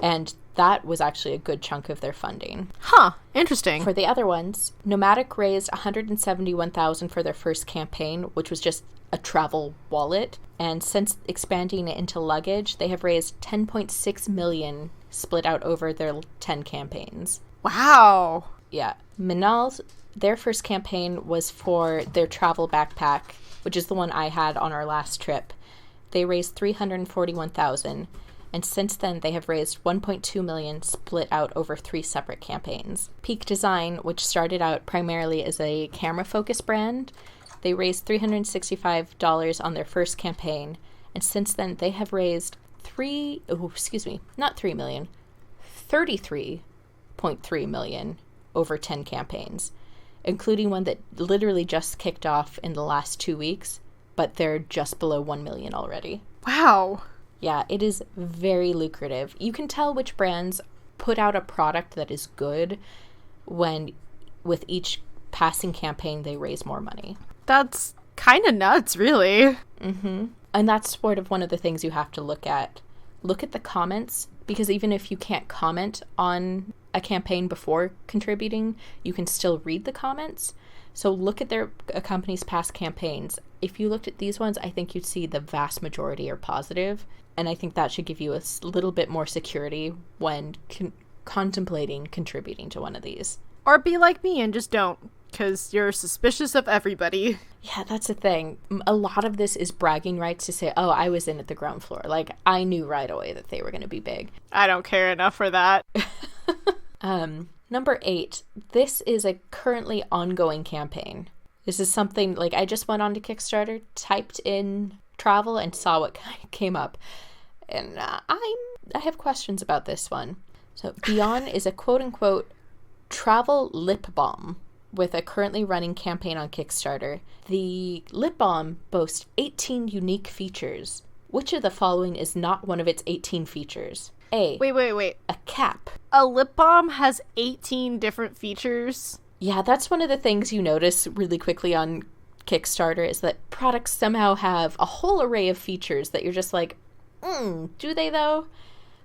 and that was actually a good chunk of their funding. Huh, interesting. For the other ones, Nomadic raised $171,000 for their first campaign, which was just a travel wallet. And since expanding it into luggage, they have raised $10.6 million split out over their 10 campaigns. Wow. Yeah. Minal's, their first campaign was for their travel backpack, which is the one I had on our last trip. They raised $341,000. And since then, they have raised $1.2 million split out over 3 separate campaigns. Peak Design, which started out primarily as a camera-focused brand, they raised $365 on their first campaign. And since then, they have raised $33.3 million over 10 campaigns, including one that literally just kicked off in the last 2 weeks, but they're just below $1 million already. Wow. Yeah, it is very lucrative. You can tell which brands put out a product that is good when with each passing campaign they raise more money. That's kind of nuts, really. Mm-hmm. And that's sort of one of the things you have to look at. Look at the comments, because even if you can't comment on a campaign before contributing, you can still read the comments. So look at a company's past campaigns. If you looked at these ones, I think you'd see the vast majority are positive. And I think that should give you a little bit more security when contemplating contributing to one of these. Or be like me and just don't, because you're suspicious of everybody. Yeah, that's the thing. A lot of this is bragging rights to say, oh, I was in at the ground floor. Like, I knew right away that they were going to be big. I don't care enough for that. Number 8, this is a currently ongoing campaign. This is something, like, I just went on to Kickstarter, typed in travel, and saw what came up. And I have questions about this one. So, Beyond is a quote-unquote travel lip balm with a currently running campaign on Kickstarter. The lip balm boasts 18 unique features. Which of the following is not one of its 18 features? A. Wait. A cap. A lip balm has 18 different features? Yeah, that's one of the things you notice really quickly on Kickstarter is that products somehow have a whole array of features that you're just like, do they though?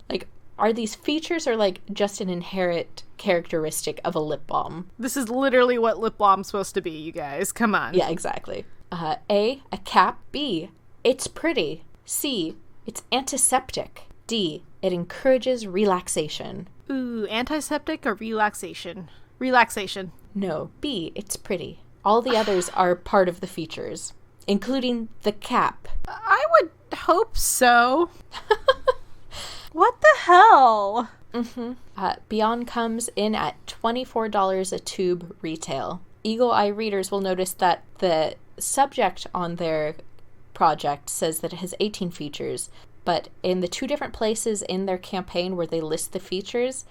Like, are these features or like just an inherent characteristic of a lip balm? This is literally what lip balm's supposed to be, you guys. Come on. Yeah, exactly. A cap. B, it's pretty. C, it's antiseptic. D, it encourages relaxation. Ooh, antiseptic or relaxation? Relaxation. No, B, it's pretty. All the others are part of the features, including the cap. I would hope so. What the hell? Mm-hmm. Beyond comes in at $24 a tube retail. Eagle Eye readers will notice that the subject on their project says that it has 18 features, but in the 2 different places in their campaign where they list the features,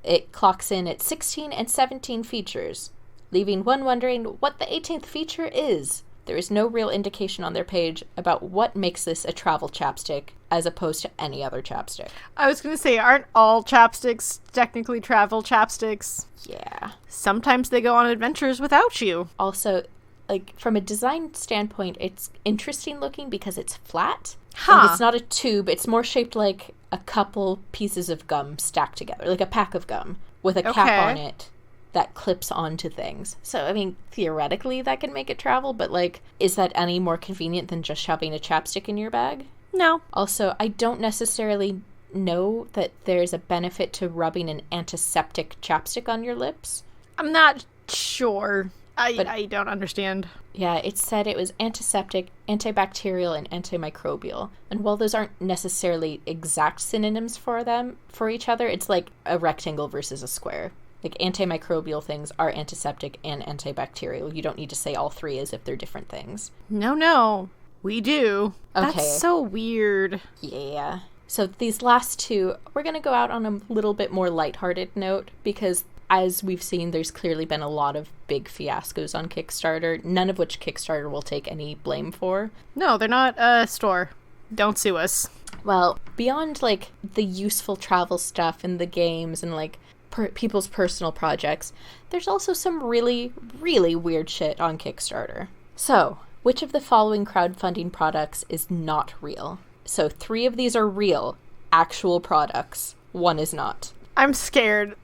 it clocks in at 16 and 17 features, leaving one wondering what the 18th feature is. There is no real indication on their page about what makes this a travel chapstick as opposed to any other chapstick. I was going to say, aren't all chapsticks technically travel chapsticks? Yeah. Sometimes they go on adventures without you. Also, like, from a design standpoint, it's interesting looking because it's flat. Huh. Like, it's not a tube. It's more shaped like a couple pieces of gum stacked together, like a pack of gum with a cap on it that clips onto things. So, I mean, theoretically that can make it travel, but, like, is that any more convenient than just shoving a chapstick in your bag? No. Also, I don't necessarily know that there's a benefit to rubbing an antiseptic chapstick on your lips. I'm not sure. I don't understand. Yeah, it said it was antiseptic, antibacterial, and antimicrobial. And while those aren't necessarily exact synonyms for each other, it's like a rectangle versus a square. Like, antimicrobial things are antiseptic and antibacterial. You don't need to say all 3 as if they're different things. No. We do. Okay. That's so weird. Yeah. So these last two, we're going to go out on a little bit more lighthearted note because as we've seen, there's clearly been a lot of big fiascos on Kickstarter, none of which Kickstarter will take any blame for. No, they're not a store. Don't sue us. Well, beyond, like, the useful travel stuff and the games and, like, people's personal projects, there's also some really, really weird shit on Kickstarter. So, which of the following crowdfunding products is not real? So 3 of these are real, actual products. 1 is not. I'm scared.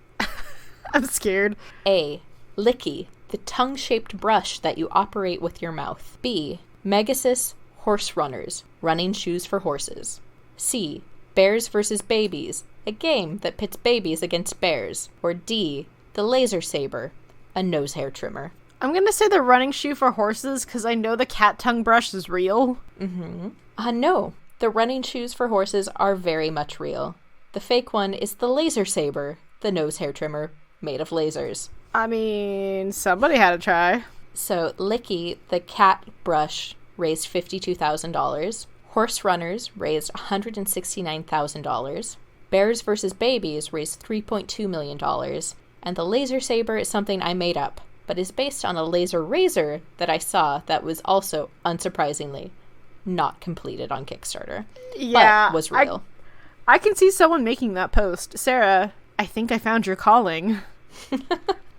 I'm scared. A. Licky, the tongue-shaped brush that you operate with your mouth. B. Megasis Horse Runners, running shoes for horses. C. Bears vs. Babies, a game that pits babies against bears. Or D. The Laser Saber, a nose hair trimmer. I'm gonna say the running shoe for horses because I know the cat tongue brush is real. No. The running shoes for horses are very much real. The fake one is the Laser Saber, the nose hair trimmer made of lasers. I mean, somebody had to try. So, Licky, the cat brush, raised $52,000. Horse Runners raised $169,000. Bears vs. Babies raised $3.2 million. And the Laser Saber is something I made up, but is based on a laser razor that I saw that was also, unsurprisingly, not completed on Kickstarter. Yeah. But was real. I can see someone making that post. Sarah, I think I found your calling.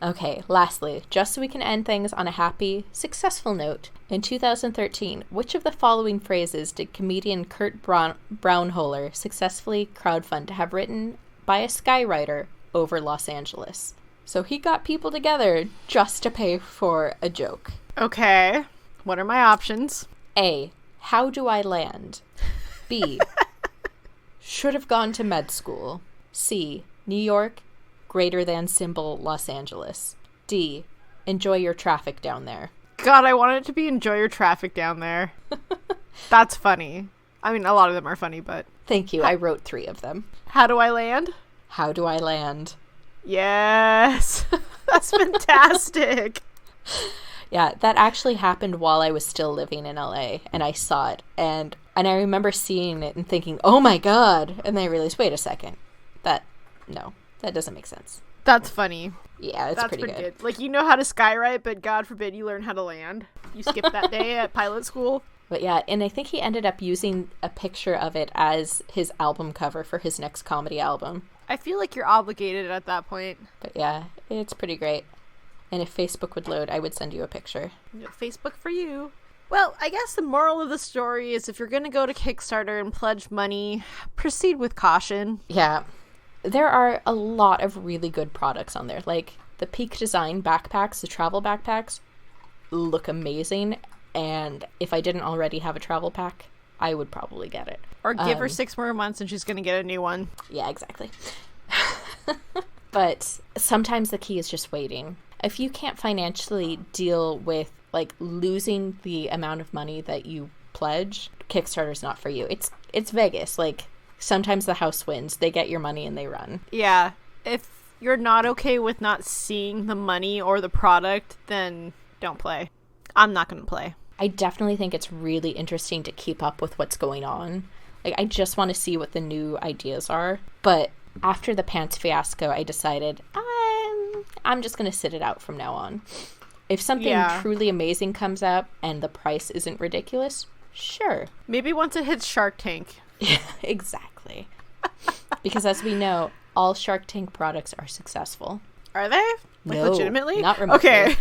Okay, lastly, just so we can end things on a happy, successful note, in 2013, which of the following phrases did comedian Kurt Brownholer successfully crowdfund to have written by a skywriter over Los Angeles? So he got people together just to pay for a joke. Okay. What are my options? A. How do I land? B. Should have gone to med school. C. New York, greater than symbol Los Angeles. D. Enjoy your traffic down there. God, I want it to be enjoy your traffic down there. That's funny. I mean, a lot of them are funny, but... Thank you. I wrote 3 of them. How do I land? How do I land? Yes. That's fantastic. Yeah, that actually happened while I was still living in LA, and I saw it, and I remember seeing it and thinking, oh my god, and then I realized, wait a second, no, that doesn't make sense. That's funny. Yeah, that's pretty good. Like, you know how to skywrite, but God forbid you learn how to land. You skipped that day at pilot school. But yeah, and I think he ended up using a picture of it as his album cover for his next comedy album. I feel like you're obligated at that point. But yeah, it's pretty great. And if Facebook would load, I would send you a picture. Facebook for you. Well, I guess the moral of the story is if you're going to go to Kickstarter and pledge money, proceed with caution. Yeah. There are a lot of really good products on there. Like, the Peak Design backpacks, the travel backpacks, look amazing. And if I didn't already have a travel pack, I would probably get it. Or give her 6 more months and she's going to get a new one. Yeah, exactly. But sometimes the key is just waiting. If you can't financially deal with, like, losing the amount of money that you pledge, Kickstarter's not for you. It's Vegas. Like, sometimes the house wins. They get your money and they run. Yeah. If you're not okay with not seeing the money or the product, then don't play. I'm not going to play. I definitely think it's really interesting to keep up with what's going on. Like, I just want to see what the new ideas are. But after the pants fiasco, I decided I'm just going to sit it out from now on. If something truly amazing comes up and the price isn't ridiculous, sure. Maybe once it hits Shark Tank. Yeah, exactly. Because as we know, all Shark Tank products are successful. Are they? Like, no, legitimately? Not remotely. Okay.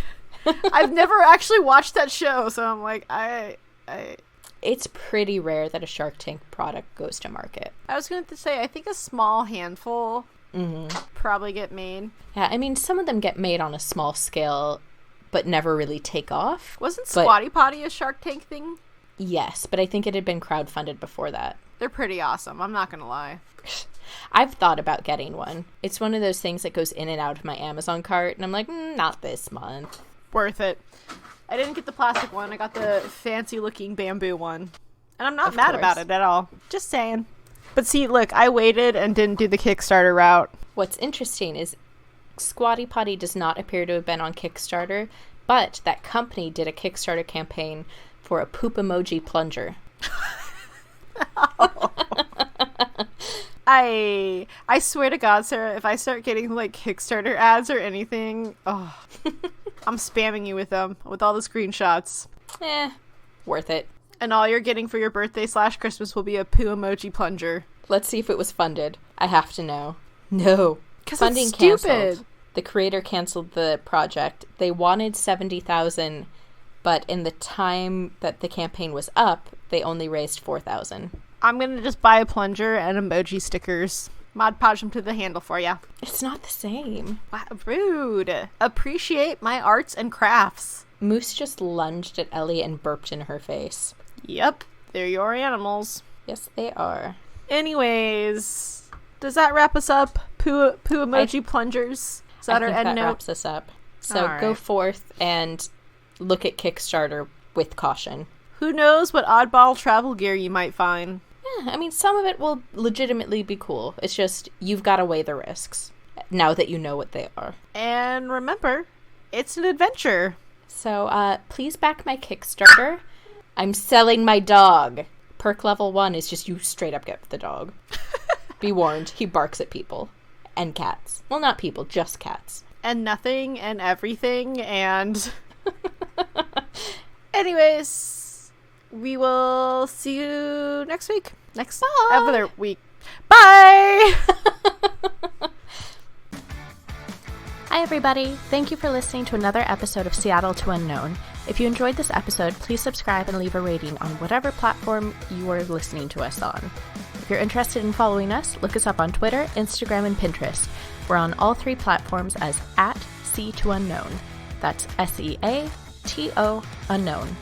I've never actually watched that show, so I'm like, It's pretty rare that a Shark Tank product goes to market. I was going to say, I think a small handful probably get made. Yeah, I mean, some of them get made on a small scale, but never really take off. Wasn't Squatty Potty a Shark Tank thing? Yes, but I think it had been crowdfunded before that. They're pretty awesome, I'm not going to lie. I've thought about getting one. It's one of those things that goes in and out of my Amazon cart, and I'm like, not this month. Worth it. I didn't get the plastic one. I got the fancy-looking bamboo one. And I'm not mad about it at all. Just saying. But see, look, I waited and didn't do the Kickstarter route. What's interesting is Squatty Potty does not appear to have been on Kickstarter, but that company did a Kickstarter campaign for a poop emoji plunger. I swear to God, Sarah, if I start getting like Kickstarter ads or anything, I'm spamming you with them, with all the screenshots. Worth it. And all you're getting for your birthday / Christmas will be a poo emoji plunger. Let's see if it was funded. I have to know. No. Because Funding it's stupid. canceled. The creator canceled the project. They wanted $70,000, but in the time that the campaign was up, they only raised $4,000. I'm going to just buy a plunger and emoji stickers. Mod Podge them to the handle for ya. It's not the same. Wow, rude. Appreciate my arts and crafts. Moose just lunged at Ellie and burped in her face. Yep, they're your animals. Yes, they are. Anyways, does that wrap us up? Poo emoji plungers? Is that our end note? Wraps us up. So right. Go forth and look at Kickstarter with caution. Who knows what oddball travel gear you might find? Yeah, I mean, some of it will legitimately be cool. It's just, you've got to weigh the risks now that you know what they are. And remember, it's an adventure. So, please back my Kickstarter. I'm selling my dog. Perk level 1 is just you straight up get the dog. Be warned, he barks at people. And cats. Well, not people, just cats. And nothing and everything and... Anyways, we will see you next week. Next other week. Bye! Hi, everybody. Thank you for listening to another episode of Seattle to Unknown. If you enjoyed this episode, please subscribe and leave a rating on whatever platform you are listening to us on. If you're interested in following us, look us up on Twitter, Instagram, and Pinterest. We're on all 3 platforms as @C2Unknown. That's SEATO Unknown.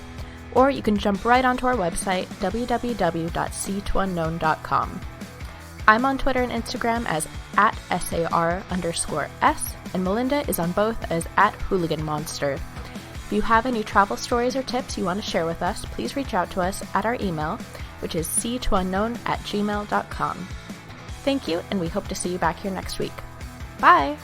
Or you can jump right onto our website, www.c2unknown.com. I'm on Twitter and Instagram as @SAR_S, and Mellinda is on both as @HooliganMonster. If you have any travel stories or tips you want to share with us, please reach out to us at our email, which is c2unknown@gmail.com. Thank you, and we hope to see you back here next week. Bye!